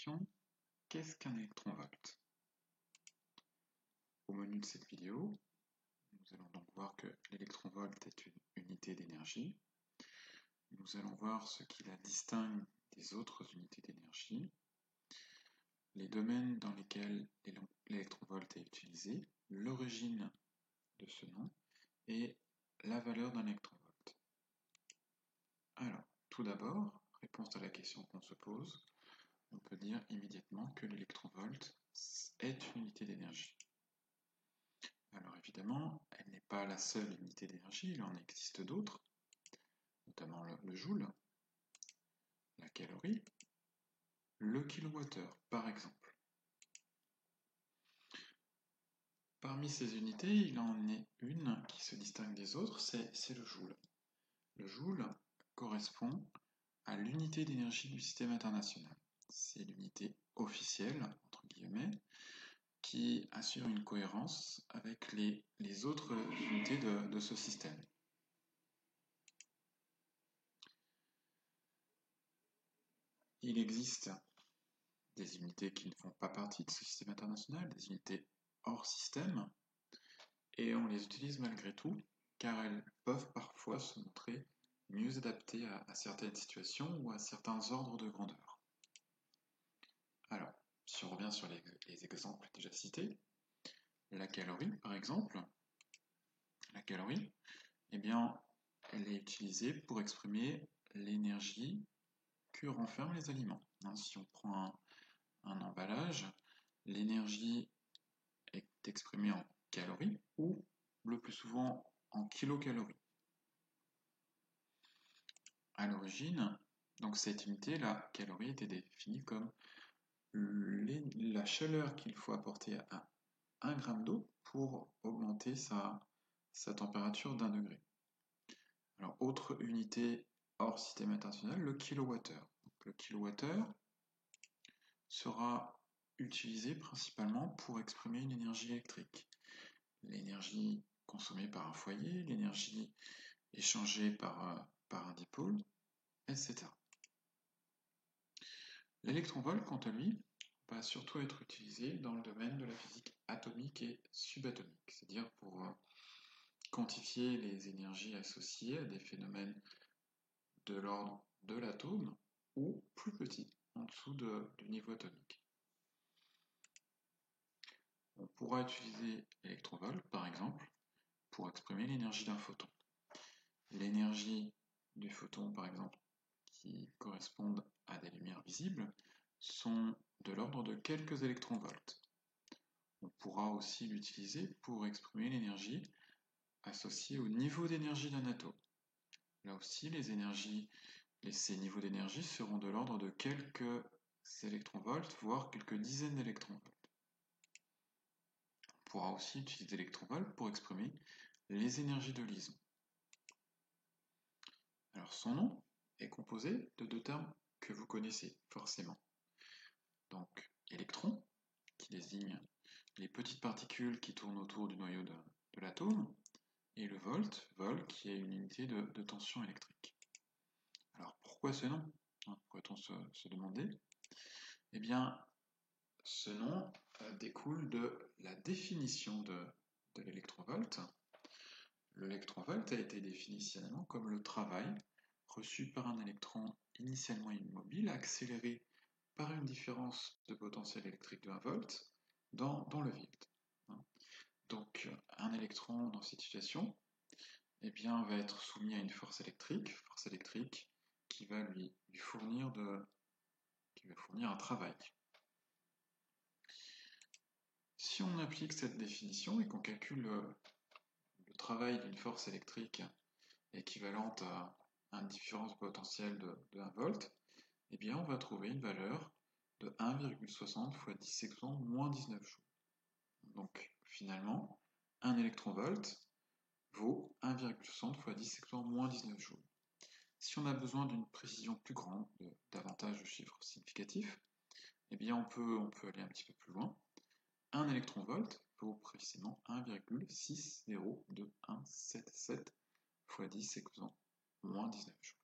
question, qu'est-ce qu'un électronvolt? Au menu de cette vidéo, nous allons donc voir que l'électronvolt est une unité d'énergie. Nous allons voir ce qui la distingue des autres unités d'énergie, les domaines dans lesquels l'électronvolt est utilisé, l'origine de ce nom et la valeur d'un électronvolt. Alors, tout d'abord, réponse à la question qu'on se pose, on peut dire immédiatement que l'électronvolt est une unité d'énergie. Alors évidemment, elle n'est pas la seule unité d'énergie, il en existe d'autres, notamment le joule, la calorie, le kilowattheure par exemple. Parmi ces unités, il en est une qui se distingue des autres, c'est le joule. Le joule correspond à l'unité d'énergie du système international. C'est l'unité officielle, entre guillemets, qui assure une cohérence avec les autres unités de ce système. Il existe des unités qui ne font pas partie de ce système international, des unités hors système, et on les utilise malgré tout, car elles peuvent parfois se montrer mieux adaptées à certaines situations ou à certains ordres de grandeur. Alors, si on revient sur les exemples déjà cités, la calorie par exemple, la calorie, eh bien, elle est utilisée pour exprimer l'énergie que renferment les aliments. Si on prend un emballage, l'énergie est exprimée en calories ou le plus souvent en kilocalories. À l'origine, donc cette unité, la calorie, était définie comme la chaleur qu'il faut apporter à 1 gramme d'eau pour augmenter sa température d'1 degré. Alors, autre unité hors système international, le kilowattheure. Donc, le kilowattheure sera utilisé principalement pour exprimer une énergie électrique. L'énergie consommée par un foyer, l'énergie échangée par un dipôle, etc. L'électronvolt, quant à lui, va surtout être utilisé dans le domaine de la physique atomique et subatomique, c'est-à-dire pour quantifier les énergies associées à des phénomènes de l'ordre de l'atome ou plus petits, en dessous du niveau atomique. On pourra utiliser l'électronvolt, par exemple, pour exprimer l'énergie d'un photon. L'énergie du photon, par exemple, qui correspondent à des lumières visibles, sont de l'ordre de quelques électronvolts. On pourra aussi l'utiliser pour exprimer l'énergie associée au niveau d'énergie d'un atome. Là aussi, ces niveaux d'énergie seront de l'ordre de quelques électronvolts, voire quelques dizaines d'électronvolts. On pourra aussi utiliser l'électronvolt pour exprimer les énergies de liaison. Alors son nom est composé de deux termes que vous connaissez forcément. Donc électron, qui désigne les petites particules qui tournent autour du noyau de l'atome, et le volt, qui est une unité de tension électrique. Alors pourquoi ce nom, pourrait-on se demander? Eh bien, ce nom découle de la définition de l'électronvolt. L'électronvolt a été défini initialement comme le travail reçu par un électron initialement immobile, accéléré par une différence de potentiel électrique de 1 volt dans le vide. Donc un électron dans cette situation va être soumis à une force électrique qui va lui fournir un travail. Si on applique cette définition et qu'on calcule le travail d'une force électrique équivalente à une différence potentielle de 1 volt, on va trouver une valeur de 1,60 fois 10 exponent moins 19 joules. Donc finalement, un électronvolt vaut 1,60 fois 10 exponent moins 19 joules. Si on a besoin d'une précision plus grande, davantage de chiffres significatifs, on peut aller un petit peu plus loin. Un électronvolt vaut précisément 1,60277 fois 10 exposant moins 19 joules.